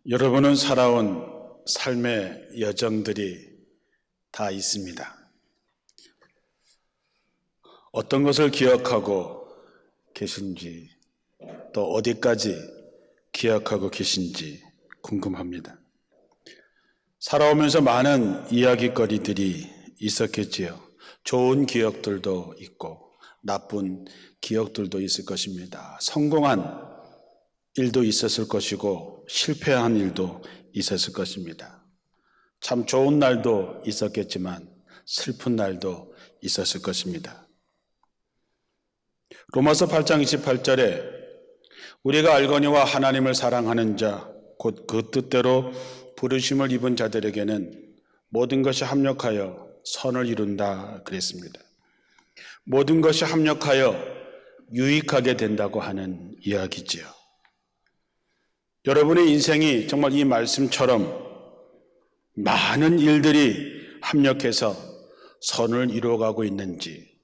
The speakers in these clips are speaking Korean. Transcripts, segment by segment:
여러분은 살아온 삶의 여정들이 다 있습니다. 어떤 것을 기억하고 계신지, 또 어디까지 기억하고 계신지 궁금합니다. 살아오면서 많은 이야기거리들이 있었겠지요. 좋은 기억들도 있고 나쁜 기억들도 있을 것입니다. 성공한 일도 있었을 것이고 실패한 일도 있었을 것입니다. 참 좋은 날도 있었겠지만 슬픈 날도 있었을 것입니다. 로마서 8장 28절에 우리가 알거니와 하나님을 사랑하는 자 곧 그 뜻대로 부르심을 입은 자들에게는 모든 것이 합력하여 선을 이룬다 그랬습니다. 모든 것이 합력하여 유익하게 된다고 하는 이야기지요. 여러분의 인생이 정말 이 말씀처럼 많은 일들이 합력해서 선을 이루어가고 있는지,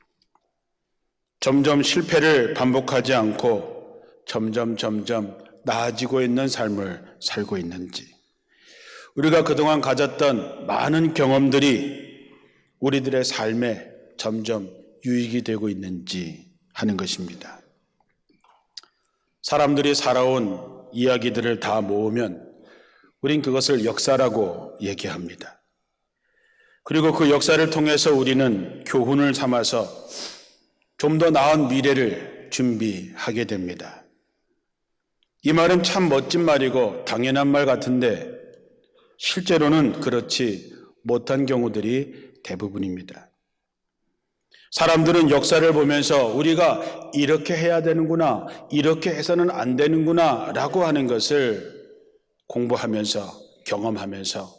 점점 실패를 반복하지 않고 점점 나아지고 있는 삶을 살고 있는지, 우리가 그동안 가졌던 많은 경험들이 우리들의 삶에 점점 유익이 되고 있는지 하는 것입니다. 사람들이 살아온 이야기들을 다 모으면 우린 그것을 역사라고 얘기합니다. 그리고 그 역사를 통해서 우리는 교훈을 삼아서 좀 더 나은 미래를 준비하게 됩니다. 이 말은 참 멋진 말이고 당연한 말 같은데 실제로는 그렇지 못한 경우들이 대부분입니다. 사람들은 역사를 보면서 우리가 이렇게 해야 되는구나, 이렇게 해서는 안 되는구나 라고 하는 것을 공부하면서 경험하면서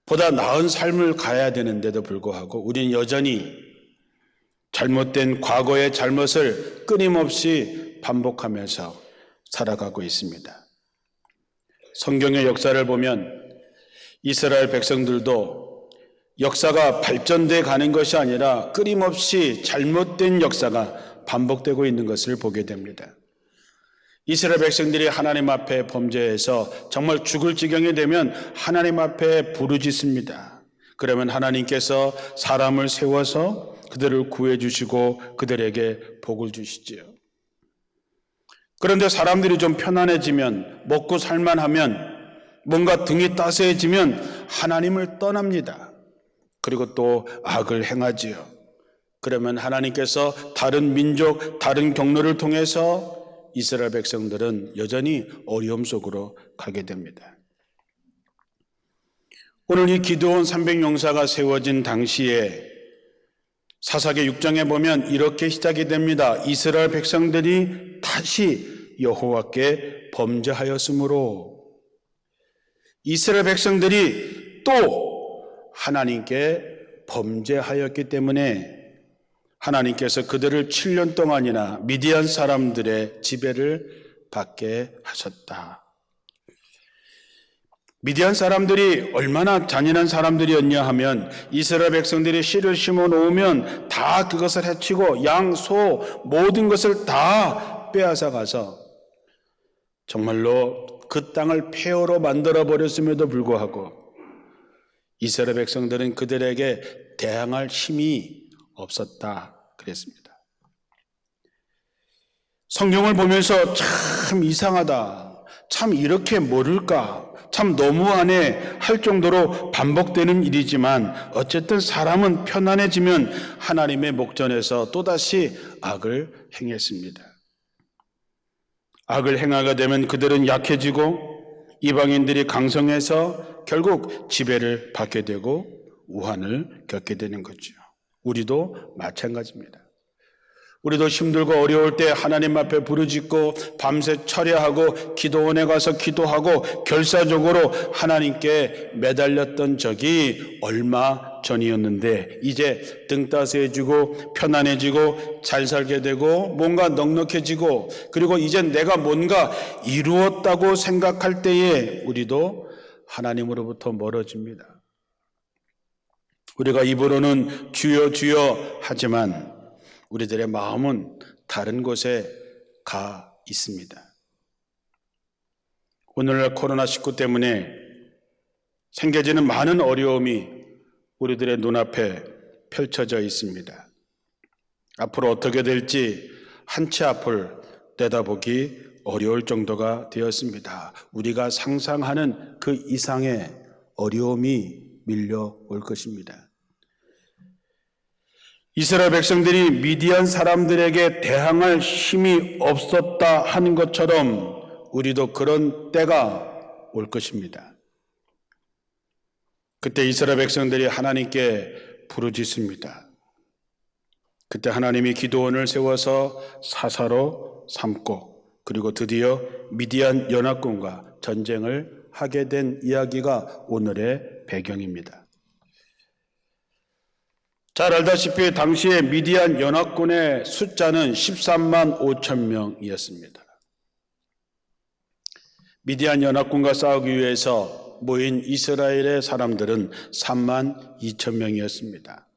보다 나은 삶을 가야 되는데도 불구하고 우리는 여전히 잘못된 과거의 잘못을 끊임없이 반복하면서 살아가고 있습니다. 성경의 역사를 보면 이스라엘 백성들도 역사가 발전돼 가는 것이 아니라 끊임없이 잘못된 역사가 반복되고 있는 것을 보게 됩니다. 이스라엘 백성들이 하나님 앞에 범죄해서 정말 죽을 지경이 되면 하나님 앞에 부르짖습니다. 그러면 하나님께서 사람을 세워서 그들을 구해주시고 그들에게 복을 주시지요. 그런데 사람들이 좀 편안해지면, 먹고 살만하면, 뭔가 등이 따스해지면 하나님을 떠납니다. 그리고 또 악을 행하지요. 그러면 하나님께서 다른 민족, 다른 경로를 통해서 이스라엘 백성들은 여전히 어려움 속으로 가게 됩니다. 오늘 이 기드온 300용사가 세워진 당시에 사사기 6장에 보면 이렇게 시작이 됩니다. 이스라엘 백성들이 다시 여호와께 범죄하였으므로, 이스라엘 백성들이 또 하나님께 범죄하였기 때문에 하나님께서 그들을 7년 동안이나 미디안 사람들의 지배를 받게 하셨다. 미디안 사람들이 얼마나 잔인한 사람들이었냐 하면 이스라엘 백성들이 씨를 심어 놓으면 다 그것을 해치고 양, 소 모든 것을 다 빼앗아 가서 정말로 그 땅을 폐허로 만들어 버렸음에도 불구하고 이스라엘 백성들은 그들에게 대항할 힘이 없었다 그랬습니다. 성경을 보면서 참 이상하다, 참 이렇게 모를까, 참 너무하네 할 정도로 반복되는 일이지만 어쨌든 사람은 편안해지면 하나님의 목전에서 또다시 악을 행했습니다. 악을 행하게 되면 그들은 약해지고 이방인들이 강성해서 결국 지배를 받게 되고 우환을 겪게 되는 거죠. 우리도 마찬가지입니다. 우리도 힘들고 어려울 때 하나님 앞에 부르짖고 밤새 철야하고 기도원에 가서 기도하고 결사적으로 하나님께 매달렸던 적이 얼마 전이었는데 이제 등 따스해지고 편안해지고 잘 살게 되고 뭔가 넉넉해지고 그리고 이제 내가 뭔가 이루었다고 생각할 때에 우리도 하나님으로부터 멀어집니다. 우리가 입으로는 주여 주여 하지만 우리들의 마음은 다른 곳에 가 있습니다. 오늘날 코로나19 때문에 생겨지는 많은 어려움이 우리들의 눈앞에 펼쳐져 있습니다. 앞으로 어떻게 될지 한 치 앞을 내다보기 어려울 정도가 되었습니다. 우리가 상상하는 그 이상의 어려움이 밀려올 것입니다. 이스라엘 백성들이 미디안 사람들에게 대항할 힘이 없었다 하는 것처럼 우리도 그런 때가 올 것입니다. 그때 이스라엘 백성들이 하나님께 부르짖습니다. 그때 하나님이 기드온을 세워서 사사로 삼고 그리고 드디어 미디안 연합군과 전쟁을 하게 된 이야기가 오늘의 배경입니다. 잘 알다시피 당시에 미디안 연합군의 숫자는 13만 5천 명이었습니다. 미디안 연합군과 싸우기 위해서 모인 이스라엘의 사람들은 3만 2천 명이었습니다.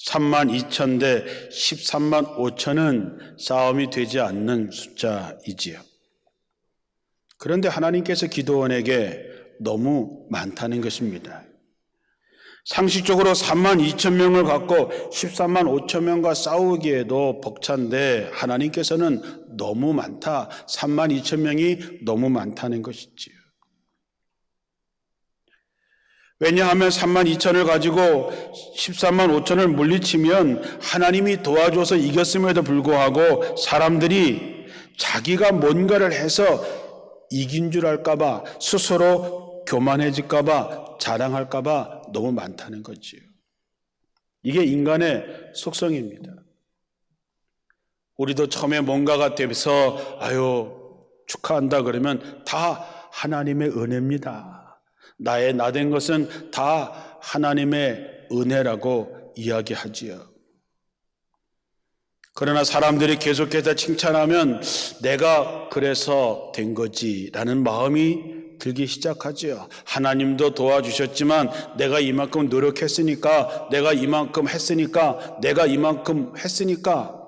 3만 2천 대 13만 5천은 싸움이 되지 않는 숫자이지요. 그런데 하나님께서 기드온에게 너무 많다는 것입니다. 상식적으로 3만 2천 명을 갖고 13만 5천 명과 싸우기에도 벅찬데 하나님께서는 너무 많다, 3만 2천 명이 너무 많다는 것이지요. 왜냐하면 3만 2천을 가지고 13만 5천을 물리치면 하나님이 도와줘서 이겼음에도 불구하고 사람들이 자기가 뭔가를 해서 이긴 줄 알까 봐, 스스로 교만해질까 봐, 자랑할까 봐 너무 많다는 거지요. 이게 인간의 속성입니다. 우리도 처음에 뭔가가 돼서 축하한다 그러면 다 하나님의 은혜입니다. 나된 것은 다 하나님의 은혜라고 이야기하지요. 그러나 사람들이 계속해서 칭찬하면 내가 그래서 된 거지라는 마음이 들기 시작하지요. 하나님도 도와주셨지만 내가 이만큼 노력했으니까, 내가 이만큼 했으니까, 내가 이만큼 했으니까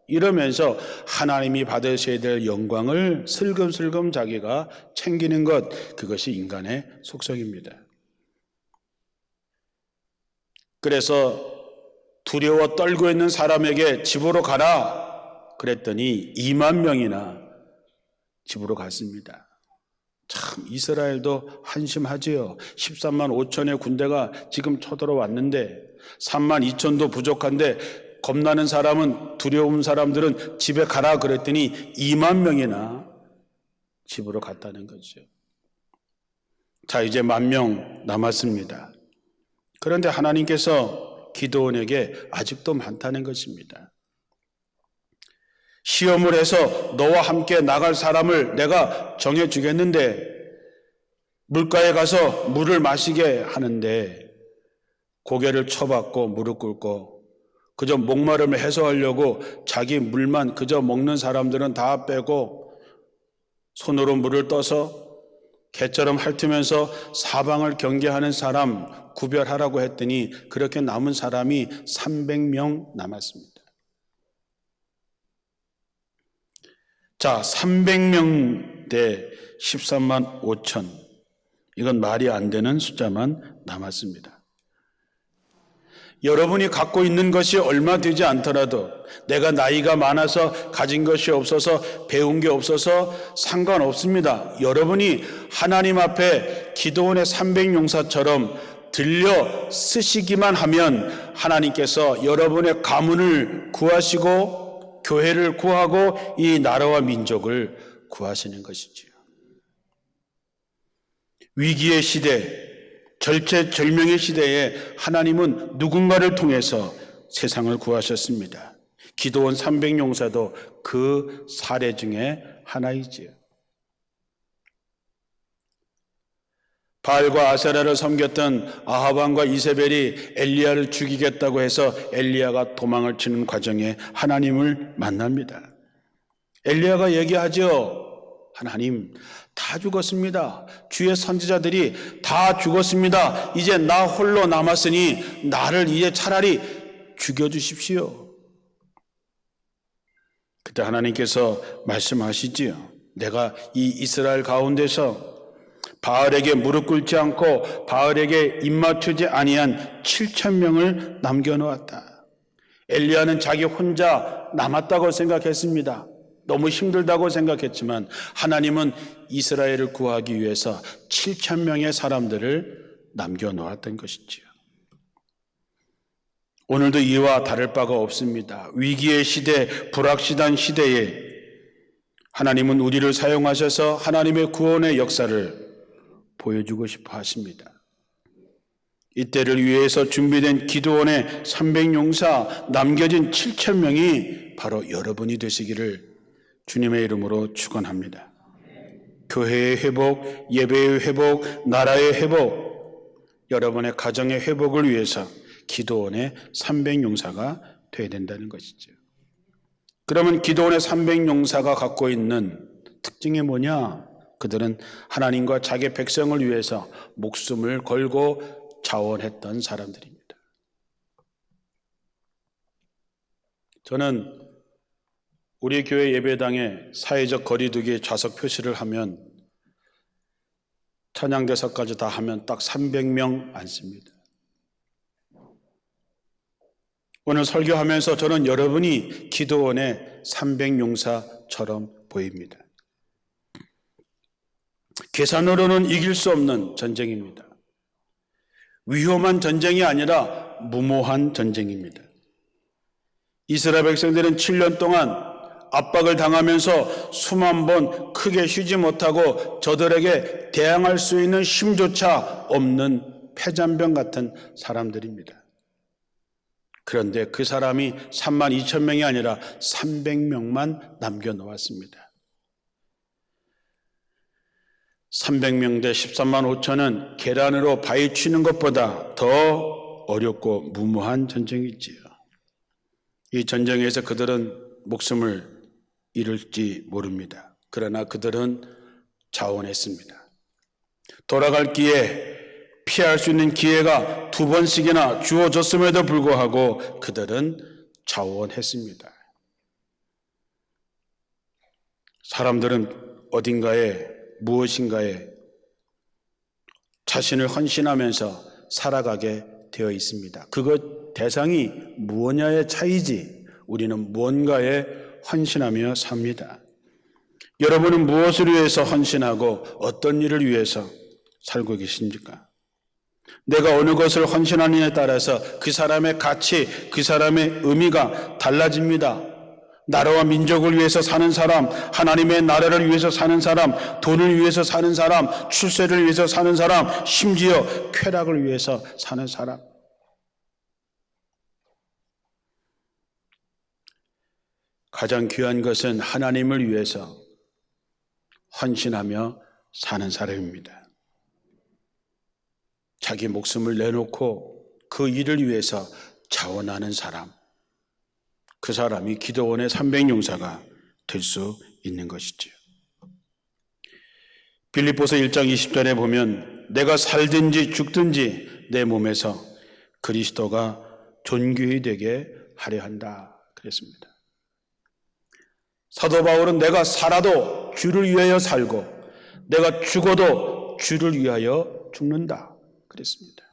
이러면서 하나님이 받으셔야 될 영광을 슬금슬금 자기가 챙기는 것, 그것이 인간의 속성입니다. 그래서 두려워 떨고 있는 사람에게 집으로 가라 그랬더니 2만 명이나 집으로 갔습니다. 참 이스라엘도 한심하지요. 13만 5천의 군대가 지금 쳐들어왔는데 3만 2천도 부족한데 겁나는 사람은, 두려운 사람들은 집에 가라 그랬더니 2만 명이나 집으로 갔다는 거죠. 자, 이제 1만 명 남았습니다. 그런데 하나님께서 기드온에게 아직도 많다는 것입니다. 시험을 해서 너와 함께 나갈 사람을 내가 정해주겠는데 물가에 가서 물을 마시게 하는데 고개를 쳐박고 무릎 꿇고 그저 목마름을 해소하려고 자기 물만 그저 먹는 사람들은 다 빼고 손으로 물을 떠서 개처럼 핥으면서 사방을 경계하는 사람 구별하라고 했더니 그렇게 남은 사람이 300명 남았습니다. 자, 300명 대 13만 5천. 이건 말이 안 되는 숫자만 남았습니다. 여러분이 갖고 있는 것이 얼마 되지 않더라도 내가 나이가 많아서 가진 것이 없어서 배운 게 없어서 상관없습니다. 여러분이 하나님 앞에 기드온의 300용사처럼 들려 쓰시기만 하면 하나님께서 여러분의 가문을 구하시고 교회를 구하고 이 나라와 민족을 구하시는 것이지요. 위기의 시대, 절체절명의 시대에 하나님은 누군가를 통해서 세상을 구하셨습니다. 기드온 300용사도 그 사례 중에 하나이지요. 바알과 아세라를 섬겼던 아합 왕과 이세벨이 엘리야를 죽이겠다고 해서 엘리야가 도망을 치는 과정에 하나님을 만납니다. 엘리야가 얘기하죠. 하나님, 다 죽었습니다. 주의 선지자들이 다 죽었습니다. 이제 나 홀로 남았으니 나를 이제 차라리 죽여주십시오. 그때 하나님께서 말씀하시지요. 내가 이 이스라엘 가운데서 바알에게 무릎 꿇지 않고 바알에게 입맞추지 아니한 7,000명을 남겨놓았다. 엘리야는 자기 혼자 남았다고 생각했습니다. 너무 힘들다고 생각했지만 하나님은 이스라엘을 구하기 위해서 7,000명의 사람들을 남겨놓았던 것이지요. 오늘도 이와 다를 바가 없습니다. 위기의 시대, 불확실한 시대에 하나님은 우리를 사용하셔서 하나님의 구원의 역사를 보여주고 싶어 하십니다. 이때를 위해서 준비된 기드온의 300용사 남겨진 7,000명이 바로 여러분이 되시기를 주님의 이름으로 축원합니다. 교회의 회복, 예배의 회복, 나라의 회복, 여러분의 가정의 회복을 위해서 기드온의 300용사가 되어야 된다는 것이죠. 그러면 기드온의 300용사가 갖고 있는 특징이 뭐냐? 그들은 하나님과 자기 백성을 위해서 목숨을 걸고 자원했던 사람들입니다. 저는 우리 교회 예배당에 사회적 거리두기 좌석 표시를 하면 찬양대사까지 다 하면 딱 300명 앉습니다. 오늘 설교하면서 저는 여러분이 기드온의 300용사처럼 보입니다. 계산으로는 이길 수 없는 전쟁입니다. 위험한 전쟁이 아니라 무모한 전쟁입니다. 이스라엘 백성들은 7년 동안 압박을 당하면서 수만 번 크게 쉬지 못하고 저들에게 대항할 수 있는 힘조차 없는 패잔병 같은 사람들입니다. 그런데 그 사람이 32,000명이 아니라 300명만 남겨놓았습니다. 300명 대 13만 5천은 계란으로 바위 치는 것보다 더 어렵고 무모한 전쟁이지요. 이 전쟁에서 그들은 목숨을 잃을지 모릅니다. 그러나 그들은 자원했습니다. 돌아갈 기회, 피할 수 있는 기회가 2번씩이나 주어졌음에도 불구하고 그들은 자원했습니다. 사람들은 어딘가에 무엇인가에 자신을 헌신하면서 살아가게 되어 있습니다. 그것 대상이 무엇냐의 차이지 우리는 무언가에 헌신하며 삽니다. 여러분은 무엇을 위해서 헌신하고 어떤 일을 위해서 살고 계십니까? 내가 어느 것을 헌신하느냐에 따라서 그 사람의 가치, 그 사람의 의미가 달라집니다. 나라와 민족을 위해서 사는 사람, 하나님의 나라를 위해서 사는 사람, 돈을 위해서 사는 사람, 출세를 위해서 사는 사람, 심지어 쾌락을 위해서 사는 사람. 가장 귀한 것은 하나님을 위해서 헌신하며 사는 사람입니다. 자기 목숨을 내놓고 그 일을 위해서 자원하는 사람, 그 사람이 기드온의 300용사가 될 수 있는 것이지요. 빌립보서 1장 20절에 보면 내가 살든지 죽든지 내 몸에서 그리스도가 존귀히 되게 하려 한다 그랬습니다. 사도 바울은 내가 살아도 주를 위하여 살고 내가 죽어도 주를 위하여 죽는다 그랬습니다.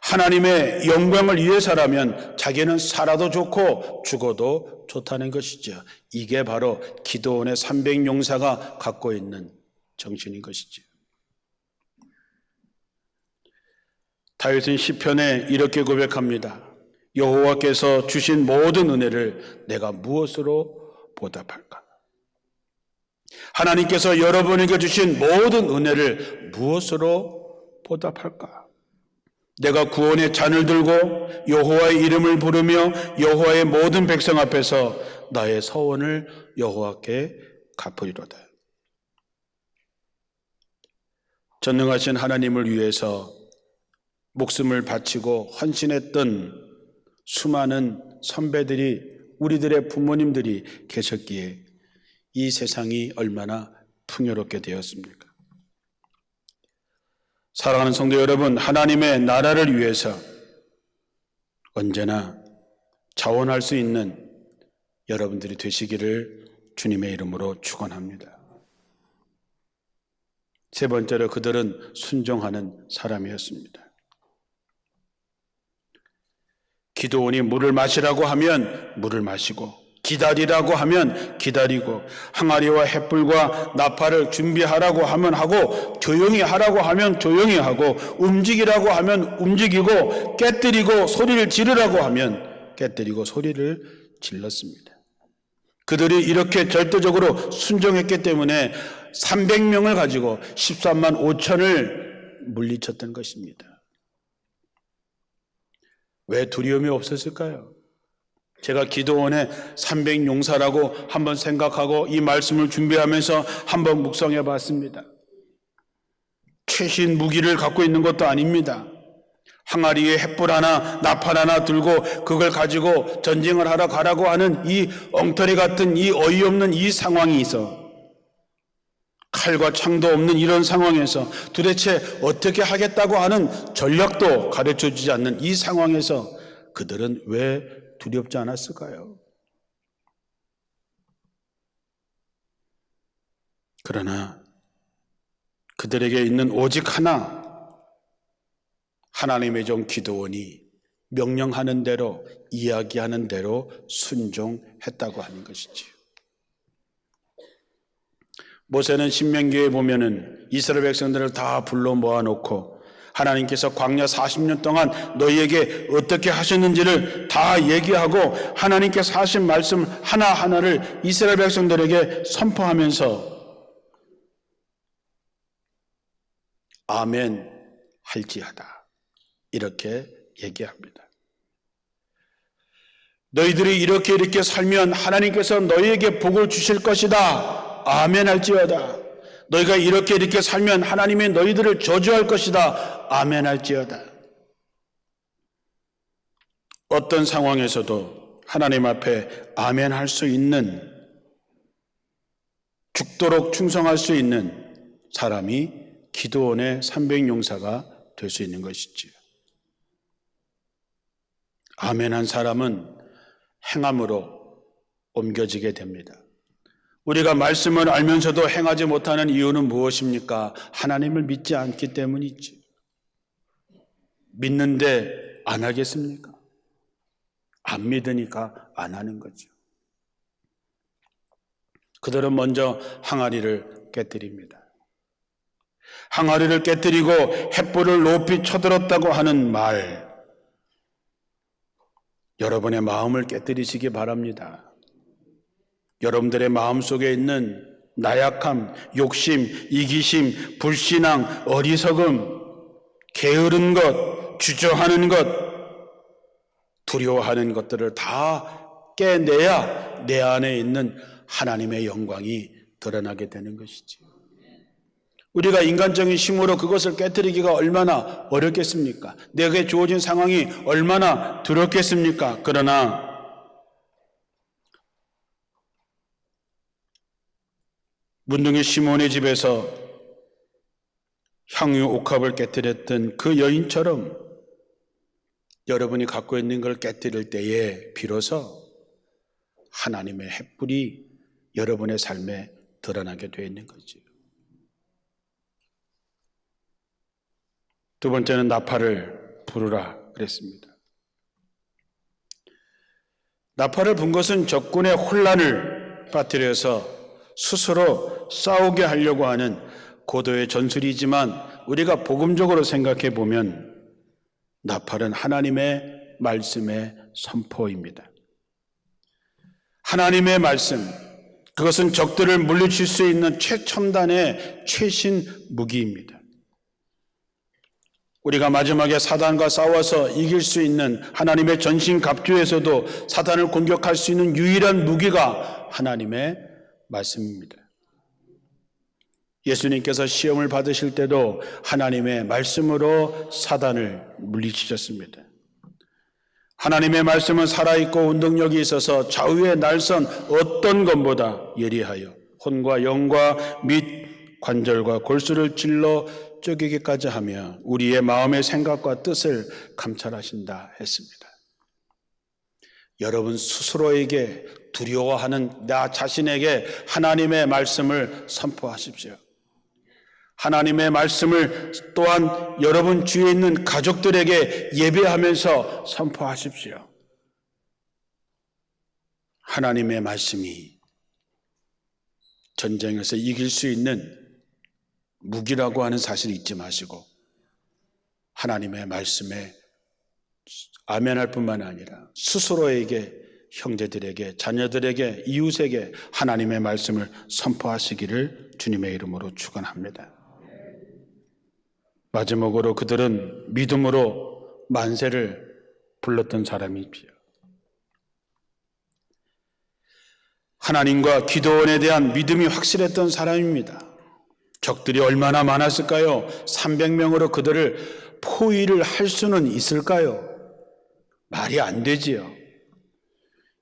하나님의 영광을 위해서라면 자기는 살아도 좋고 죽어도 좋다는 것이죠. 이게 바로 기드온의 300용사가 갖고 있는 정신인 것이죠. 다윗은 시편에 이렇게 고백합니다. 여호와께서 주신 모든 은혜를 내가 무엇으로 보답할까? 하나님께서 여러분에게 주신 모든 은혜를 무엇으로 보답할까? 내가 구원의 잔을 들고 여호와의 이름을 부르며 여호와의 모든 백성 앞에서 나의 서원을 여호와께 갚으리로다. 전능하신 하나님을 위해서 목숨을 바치고 헌신했던 수많은 선배들이, 우리들의 부모님들이 계셨기에 이 세상이 얼마나 풍요롭게 되었습니까? 사랑하는 성도 여러분, 하나님의 나라를 위해서 언제나 자원할 수 있는 여러분들이 되시기를 주님의 이름으로 축원합니다. 세 번째로 그들은 순종하는 사람이었습니다. 기드온이 물을 마시라고 하면 물을 마시고, 기다리라고 하면 기다리고, 항아리와 횃불과 나팔을 준비하라고 하면 하고, 조용히 하라고 하면 조용히 하고, 움직이라고 하면 움직이고, 깨뜨리고 소리를 지르라고 하면 깨뜨리고 소리를 질렀습니다. 그들이 이렇게 절대적으로 순종했기 때문에 300명을 가지고 13만 5천을 물리쳤던 것입니다. 왜 두려움이 없었을까요? 제가 기도원의 300용사라고 한번 생각하고 이 말씀을 준비하면서 한번 묵상해 봤습니다. 최신 무기를 갖고 있는 것도 아닙니다. 항아리에 횃불 하나, 나팔 하나 들고 그걸 가지고 전쟁을 하러 가라고 하는 이 엉터리 같은 이 어이없는 이 상황이 있어. 칼과 창도 없는 이런 상황에서 도대체 어떻게 하겠다고 하는 전략도 가르쳐주지 않는 이 상황에서 그들은 왜 두렵지 않았을까요? 그러나 그들에게 있는 오직 하나, 하나님의 종 기드온이 명령하는 대로, 이야기하는 대로 순종했다고 하는 것이지요. 모세는 신명기에 보면은 이스라엘 백성들을 다 불러 모아놓고 하나님께서 광야 40년 동안 너희에게 어떻게 하셨는지를 다 얘기하고 하나님께서 하신 말씀 하나하나를 이스라엘 백성들에게 선포하면서 아멘 할지어다 이렇게 얘기합니다. 너희들이 이렇게 살면 하나님께서 너희에게 복을 주실 것이다. 아멘 할지어다. 너희가 이렇게 살면 하나님이 너희들을 저주할 것이다. 아멘 할지어다. 어떤 상황에서도 하나님 앞에 아멘 할 수 있는, 죽도록 충성할 수 있는 사람이 기드온의 300용사가 될 수 있는 것이지요. 아멘한 사람은 행함으로 옮겨지게 됩니다. 우리가 말씀을 알면서도 행하지 못하는 이유는 무엇입니까? 하나님을 믿지 않기 때문이지. 믿는데 안 하겠습니까? 안 믿으니까 안 하는 거죠. 그들은 먼저 항아리를 깨뜨립니다. 항아리를 깨뜨리고 횃불을 높이 쳐들었다고 하는 말, 여러분의 마음을 깨뜨리시기 바랍니다. 여러분들의 마음속에 있는 나약함, 욕심, 이기심, 불신앙, 어리석음, 게으른 것, 주저하는 것, 두려워하는 것들을 다 깨내야 내 안에 있는 하나님의 영광이 드러나게 되는 것이지. 우리가 인간적인 힘으로 그것을 깨뜨리기가 얼마나 어렵겠습니까? 내게 주어진 상황이 얼마나 두렵겠습니까? 그러나 문둥이 시몬의 집에서 향유 옥합을 깨뜨렸던 그 여인처럼 여러분이 갖고 있는 걸 깨뜨릴 때에 비로소 하나님의 횃불이 여러분의 삶에 드러나게 되어 있는 거죠. 두 번째는 나팔을 부르라 그랬습니다. 나팔을 분 것은 적군의 혼란을 빠뜨려서 스스로 싸우게 하려고 하는 고도의 전술이지만 우리가 복음적으로 생각해 보면 나팔은 하나님의 말씀의 선포입니다. 하나님의 말씀, 그것은 적들을 물리칠 수 있는 최첨단의 최신 무기입니다. 우리가 마지막에 사단과 싸워서 이길 수 있는 하나님의 전신갑주에서도 사단을 공격할 수 있는 유일한 무기가 하나님의 말씀입니다. 예수님께서 시험을 받으실 때도 하나님의 말씀으로 사단을 물리치셨습니다. 하나님의 말씀은 살아있고 운동력이 있어서 좌우의 날선 어떤 것보다 예리하여 혼과 영과 및 관절과 골수를 찔러 쪼개기까지 하며 우리의 마음의 생각과 뜻을 감찰하신다 했습니다. 여러분 스스로에게 두려워하는 나 자신에게 하나님의 말씀을 선포하십시오. 하나님의 말씀을 또한 여러분 주위에 있는 가족들에게 예배하면서 선포하십시오. 하나님의 말씀이 전쟁에서 이길 수 있는 무기라고 하는 사실을 잊지 마시고 하나님의 말씀에 아멘할 뿐만 아니라 스스로에게, 형제들에게, 자녀들에게, 이웃에게 하나님의 말씀을 선포하시기를 주님의 이름으로 축원합니다. 마지막으로 그들은 믿음으로 만세를 불렀던 사람이지요. 하나님과 기도원에 대한 믿음이 확실했던 사람입니다. 적들이 얼마나 많았을까요? 300명으로 그들을 포위를 할 수는 있을까요? 말이 안 되지요.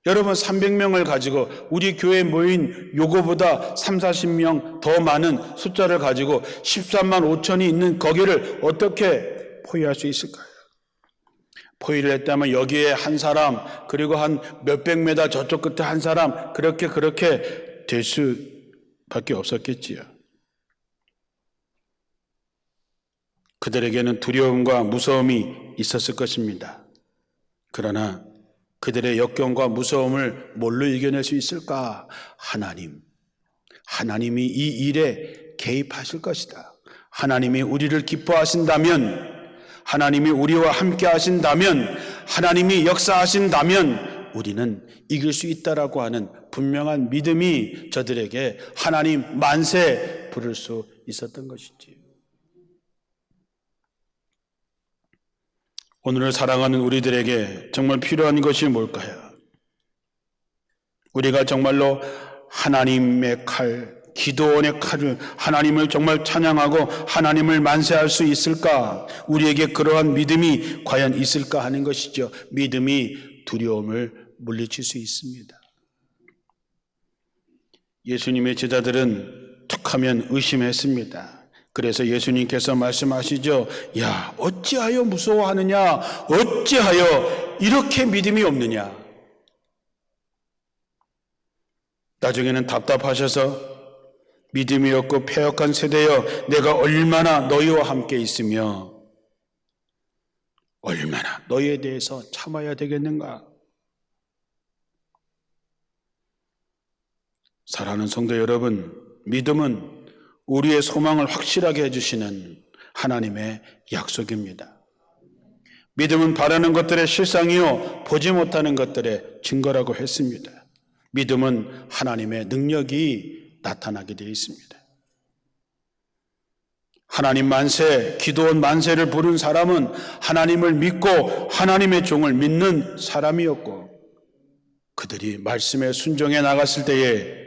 여러분 300명을 가지고 우리 교회에 모인 요거보다 30-40명 더 많은 숫자를 가지고 13만 5천이 있는 거기를 어떻게 포위할 수 있을까요? 포위를 했다면 여기에 한 사람, 그리고 한 몇백 메다 저쪽 끝에 한 사람, 그렇게 될 수밖에 없었겠지요. 그들에게는 두려움과 무서움이 있었을 것입니다. 그러나 그들의 역경과 무서움을 뭘로 이겨낼 수 있을까? 하나님이 이 일에 개입하실 것이다. 하나님이 우리를 기뻐하신다면, 하나님이 우리와 함께 하신다면, 하나님이 역사하신다면 우리는 이길 수 있다라고 하는 분명한 믿음이 저들에게 하나님 만세 부를 수 있었던 것이지. 오늘을 사랑하는 우리들에게 정말 필요한 것이 뭘까요? 우리가 정말로 하나님의 칼, 기도원의 칼을 하나님을 정말 찬양하고 하나님을 만세할 수 있을까? 우리에게 그러한 믿음이 과연 있을까 하는 것이죠. 믿음이 두려움을 물리칠 수 있습니다. 예수님의 제자들은 툭하면 의심했습니다. 그래서 예수님께서 말씀하시죠. 야, 어찌하여 무서워하느냐? 어찌하여 이렇게 믿음이 없느냐? 나중에는 답답하셔서 믿음이 없고 패역한 세대여, 내가 얼마나 너희와 함께 있으며 얼마나 너희에 대해서 참아야 되겠는가? 사랑하는 성도 여러분, 믿음은 우리의 소망을 확실하게 해주시는 하나님의 약속입니다. 믿음은 바라는 것들의 실상이요 보지 못하는 것들의 증거라고 했습니다. 믿음은 하나님의 능력이 나타나게 되어 있습니다. 하나님 만세, 기도원 만세를 부른 사람은 하나님을 믿고 하나님의 종을 믿는 사람이었고, 그들이 말씀에 순종해 나갔을 때에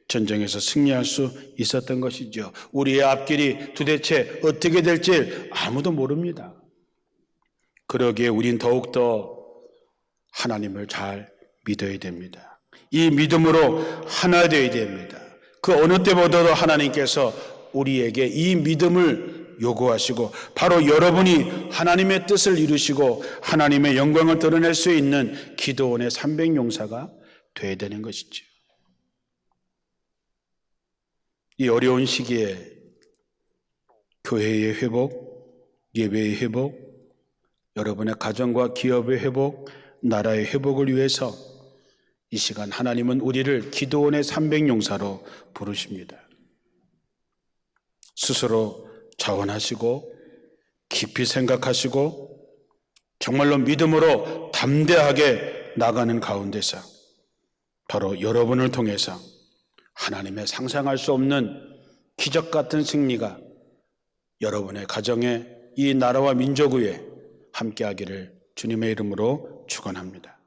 전쟁에서 승리할 수 있었던 것이죠. 우리의 앞길이 도대체 어떻게 될지 아무도 모릅니다. 그러기에 우린 더욱더 하나님을 잘 믿어야 됩니다. 이 믿음으로 하나 되어야 됩니다. 그 어느 때보다도 하나님께서 우리에게 이 믿음을 요구하시고 바로 여러분이 하나님의 뜻을 이루시고 하나님의 영광을 드러낼 수 있는 기도원의 300용사가 되어야 되는 것이죠. 이 어려운 시기에 교회의 회복, 예배의 회복, 여러분의 가정과 기업의 회복, 나라의 회복을 위해서 이 시간 하나님은 우리를 기도원의 300용사로 부르십니다. 스스로 자원하시고 깊이 생각하시고 정말로 믿음으로 담대하게 나가는 가운데서 바로 여러분을 통해서 하나님의 상상할 수 없는 기적 같은 승리가 여러분의 가정에 이 나라와 민족 위에 함께하기를 주님의 이름으로 축원합니다.